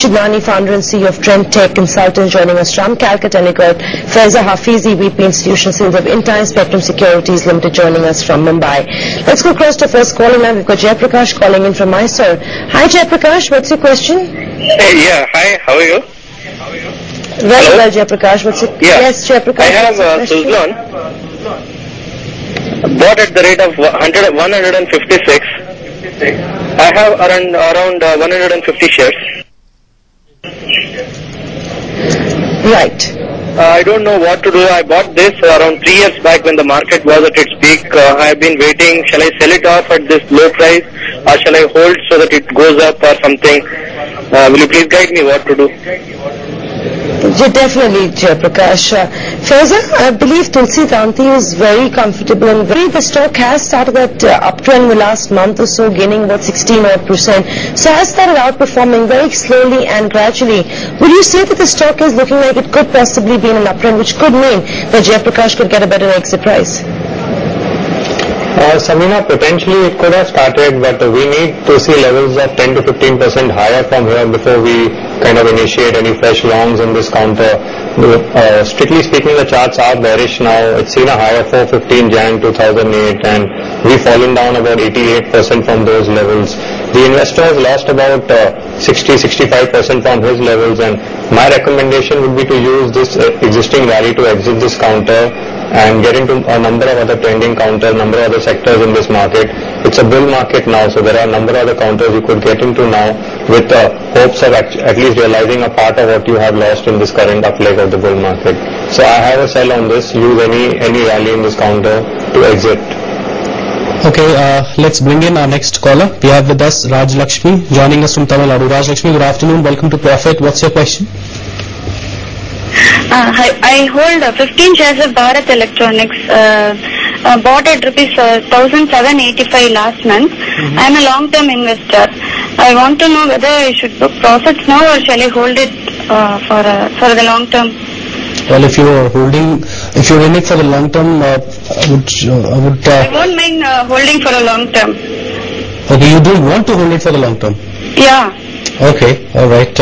Shibnani, founder and CEO of Trend Tech Consultants, joining us from Calcutta. And we got Faiza Hafizi, VP Institutional Sales of In-Time Spectrum Securities Limited, joining us from Mumbai. Let's go across to first caller now. We've got Jayaprakash calling in from Mysore. Hi Jayaprakash, what's your question? Hey, yeah, hi, how are you? Very well, Jayaprakash. What's your Yes, Jayaprakash. I have Suzlon, bought at the rate of 156. I have around 150 shares. Right. I don't know what to do. I bought this around 3 years back when the market was at its peak. I have been waiting. Shall I sell it off at this low price, or shall I hold so that it goes up or something? Will you please guide me what to do? Definitely, Jayaprakash. Faiza, I believe Tulsi Tanti is very comfortable and the stock has started that uptrend in the last month or so, gaining about 16%. So has started outperforming very slowly and gradually. Would you say that the stock is looking like it could possibly be in an uptrend, which could mean that Jayaprakash could get a better exit price? Samina, potentially it could have started, but we need to see levels of 10 to 15% higher from here before we kind of initiate any fresh longs in this counter. Strictly speaking, the charts are bearish now. It's seen a high of 415 Jan 2008 and we've fallen down about 88% from those levels. The investor has lost about 60-65% from his levels, and my recommendation would be to use this existing rally to exit this counter and get into a number of other trending counters, number of other sectors in this market. It's a bull market now, so there are a number of other counters you could get into now with hopes of at least realizing a part of what you have lost in this current up leg of the bull market. So I have a sell on this. Use any rally in this counter to exit. Okay, let's bring in our next caller. We have with us Raj Lakshmi joining us from Tamil Nadu. Raj Lakshmi, good afternoon. Welcome to Profit. What's your question? I hold 15 shares of Bharat Electronics, bought at rupees 1,785 last month. I am a long-term investor. I want to know whether I should book profits now or shall I hold it for the long term? Well, if you're in it for the long term, I won't mind holding for a long term. Okay, you don't want to hold it for the long term? Yeah. Okay, alright.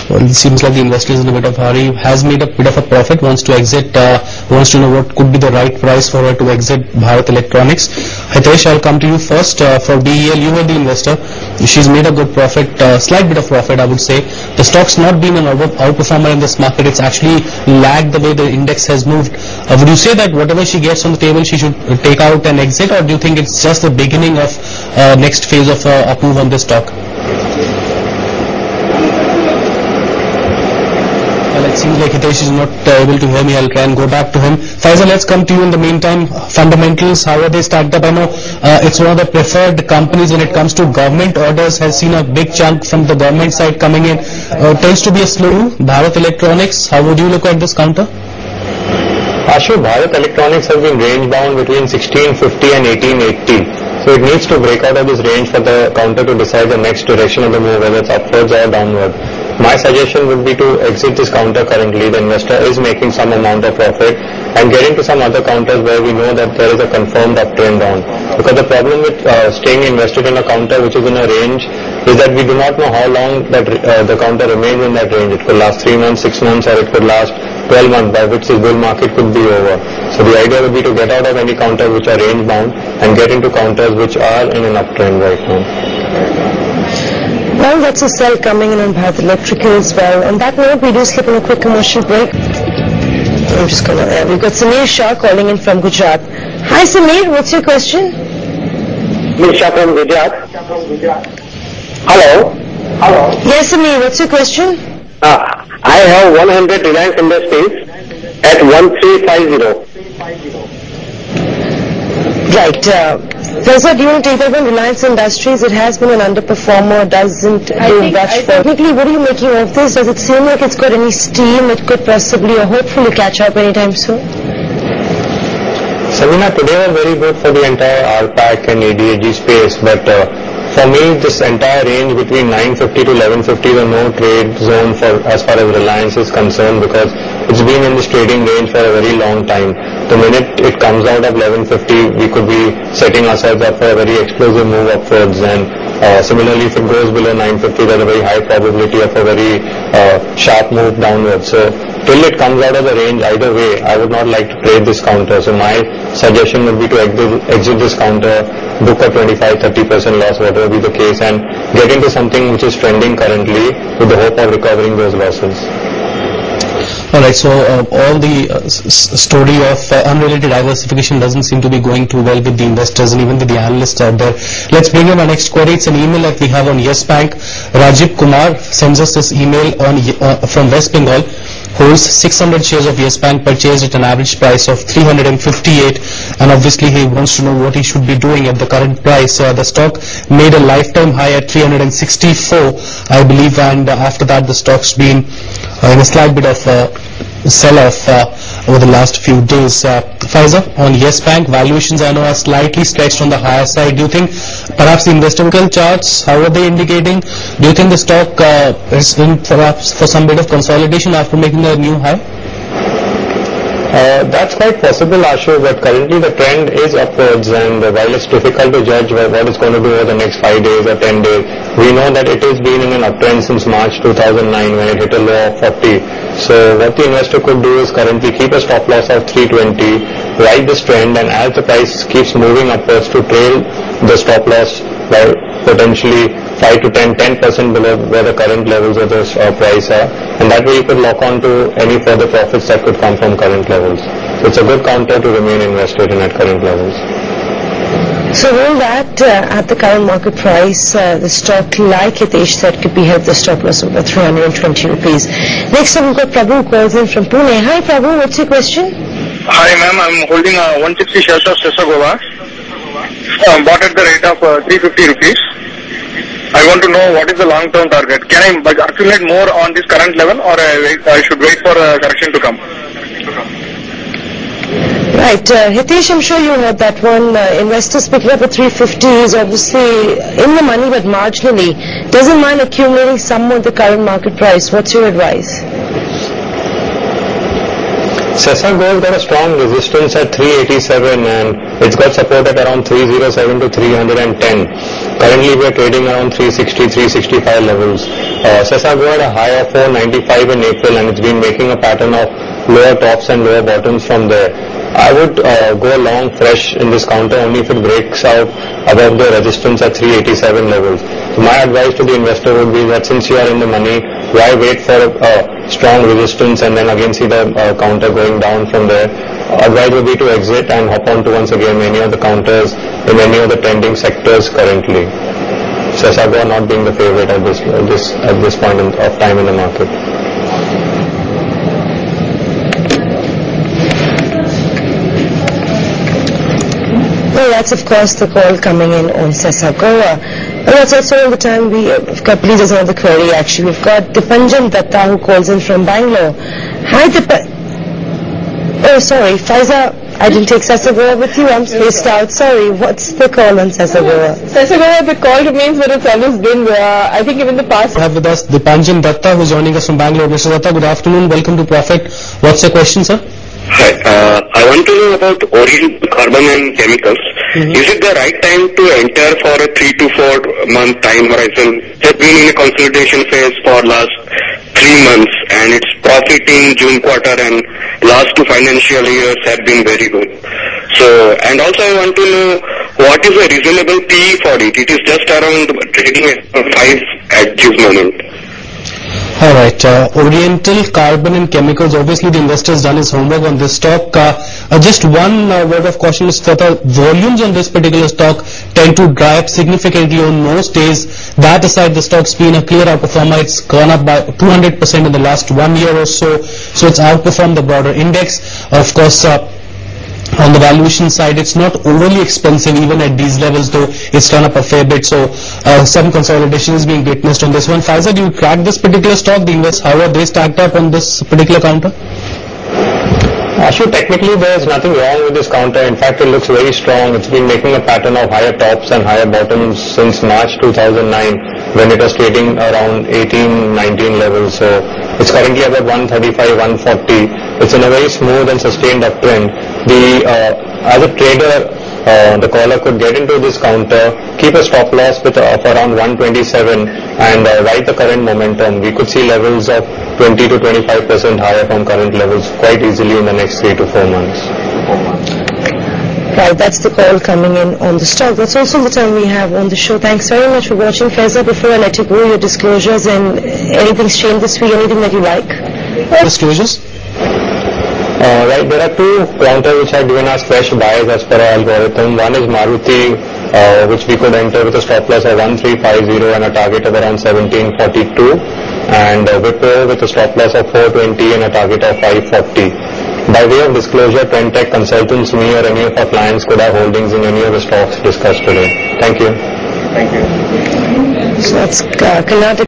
Well, it seems like the investor is in a bit of a hurry, has made a bit of a profit, wants to exit, wants to know what could be the right price for her to exit Bharat Electronics. Hitesh, I'll come to you first. For BEL, you were the investor. She's made a good profit, slight bit of profit, I would say. The stock's not been an outperformer in this market. It's actually lagged the way the index has moved. Would you say that whatever she gets on the table, she should take out and exit, or do you think it's just the beginning of next phase of up move on this stock? It seems like Hitesh is not able to hear me. I'll try and go back to him. Faisal, let's come to you in the meantime. Fundamentals, how are they stacked up? I know it's one of the preferred companies when it comes to government orders, has seen a big chunk from the government side coming in. Tends to be a slow. Bharat Electronics, how would you look at this counter? Ashu, Bharat Electronics has been range bound between 1650 and 1880. So it needs to break out of this range for the counter to decide the next direction of the move, whether it's upwards or downward. My suggestion would be to exit this counter currently. The investor is making some amount of profit and get into some other counters where we know that there is a confirmed uptrend down. Because the problem with staying invested in a counter which is in a range is that we do not know how long that the counter remains in that range. It could last 3 months, 6 months, or it could last 12 months, by which this bull market could be over. So the idea would be to get out of any counters which are range bound and get into counters which are in an uptrend right now. Well, that's a sell coming in on Bharat Electrical as well. On that note, we do slip on a quick commercial break. I'm just gonna, we've got Samir Shah calling in from Gujarat. Hi Samir, what's your question? Samir Shah from Gujarat. Hello? Yes Samir, what's your question? I have 100 Reliance Industries at 1350. Right. Faiza, do you want to take that one? Reliance Industries, it has been an underperformer, doesn't do much for. Technically, what are you making of this? Does it seem like it's got any steam? It could possibly or hopefully catch up anytime soon? Samina, today was very good for the entire RPAC and ADAG space, but for me, this entire range between 950 to 1150 is a no trade zone for as far as Reliance is concerned, because it's been in this trading range for a very long time. The minute it comes out of 1150, we could be setting ourselves up for a very explosive move upwards, and Similarly, if it goes below 950, there's a very high probability of a very sharp move downwards. So till it comes out of the range, either way, I would not like to trade this counter. So my suggestion would be to exit this counter, book a 25-30% loss, whatever be the case, and get into something which is trending currently with the hope of recovering those losses. Alright, so all the story of unrelated diversification doesn't seem to be going too well with the investors and even with the analysts out there. Let's bring in our next query. It's an email that we have on Yes Bank. Rajib Kumar sends us this email from West Bengal. Holds 600 shares of Yes Bank, purchased at an average price of 358, and obviously he wants to know what he should be doing at the current price. The stock made a lifetime high at 364, I believe, and after that the stock's been in a slight bit of sell-off over the last few days. Faiza, on Yes Bank, valuations I know are slightly stretched on the higher side. Do you think perhaps the investment charts, how are they indicating? Do you think the stock is in perhaps for some bit of consolidation after making a new high? That's quite possible, Ashu, but currently the trend is upwards, and while it's difficult to judge what it's going to do over the next 5 days or 10 days, we know that it has been in an uptrend since March 2009 when it hit a low of 40. So what the investor could do is currently keep a stop loss of 320, ride this trend, and as the price keeps moving upwards, to trail the stop loss by potentially 5 to 10% below where the current levels of the price are, and that way you could lock on to any further profits that could come from current levels. So it's a good counter to remain invested in at current levels. So will that at the current market price, the stock, like Hitesh said, could be held the stop loss over 320 rupees. Next up we've got Prabhu who calls in from Pune. Hi Prabhu, what's your question? Hi ma'am, I'm holding 160 shares of Sesagova. Bought at the rate of 350 rupees. I want to know what is the long-term target. Can I accumulate more on this current level, or I should wait for a correction to come? Right, Hitesh, I'm sure you heard that one. Investors picking up at 350 is obviously in the money, but marginally. Doesn't mind accumulating some more at the current market price. What's your advice? Sesa Gold got a strong resistance at 387, and it's got support at around 307 to 310. Currently we are trading around 360, 365 levels. Sesa Gold had a high of 495 in April, and it's been making a pattern of lower tops and lower bottoms from there. I would go long fresh in this counter only if it breaks out above the resistance at 387 levels. So my advice to the investor would be that since you are in the money, why wait for a strong resistance and then again see the counter going down from there? Advice would be to exit and hop on to once again any of the counters in any of the trending sectors currently. Sesagua not being the favorite at this point of time in the market. Well, that's of course the call coming in on Sesagua. And that's also all the time we've got. Please, there's another query actually. We've got Dipanjan Datta who calls in from Bangalore. Hi Oh, sorry, Faiza, I didn't take Sesagua with you. I'm spaced out. Sorry, what's the call on Sesagua? Sesagua, the call remains where it's always been. I think even the past. We have with us Dipanjan Datta who's joining us from Bangalore. Mr. Datta, good afternoon. Welcome to Profit. What's your question, sir? Hi, I want to know about Oriental Carbon and Chemicals. Is it the right time to enter for a 3 to 4 month time horizon? It has been in a consolidation phase for last 3 months, and its profit in June quarter and last 2 financial years have been very good. So, and also I want to know what is a reasonable PE for it. It is just around trading at 5 at this moment. Alright, Oriental Carbon and Chemicals, obviously the investor has done his homework on this stock. Just one word of caution is that the volumes on this particular stock tend to dry up significantly on most days. That aside, the stock's been a clear outperformer. It's gone up by 200% in the last 1 year or so. So it's outperformed the broader index. Of course, on the valuation side, it's not overly expensive even at these levels, though it's done up a fair bit. So some consolidation is being witnessed on this one. Faiza, do you track this particular stock? The investors, how are they stacked up on this particular counter? Ashu, technically there is nothing wrong with this counter. In fact, it looks very strong. It's been making a pattern of higher tops and higher bottoms since March 2009 when it was trading around 18, 19 levels. So it's currently about 135, 140. It's in a very smooth and sustained uptrend. As a trader, the caller could get into this counter, keep a stop loss of around 127 and ride the current momentum. We could see levels of 20 to 25% higher from current levels quite easily in the next 3 to 4 months. Right, that's the call coming in on the stock. That's also the time we have on the show. Thanks very much for watching. Faiza, before I let you go, your disclosures and anything's changed this week, anything that you like? Disclosures? Right, there are two counters which have given us fresh buys as per our algorithm. One is Maruti, which we could enter with a stop loss of 1350 and a target of around 1742, and Wipro with a stop loss of 420 and a target of 540. By way of disclosure, Trendtech consultants, me or any of our clients could have holdings in any of the stocks discussed today. Thank you. Thank you. So that's Karnataka.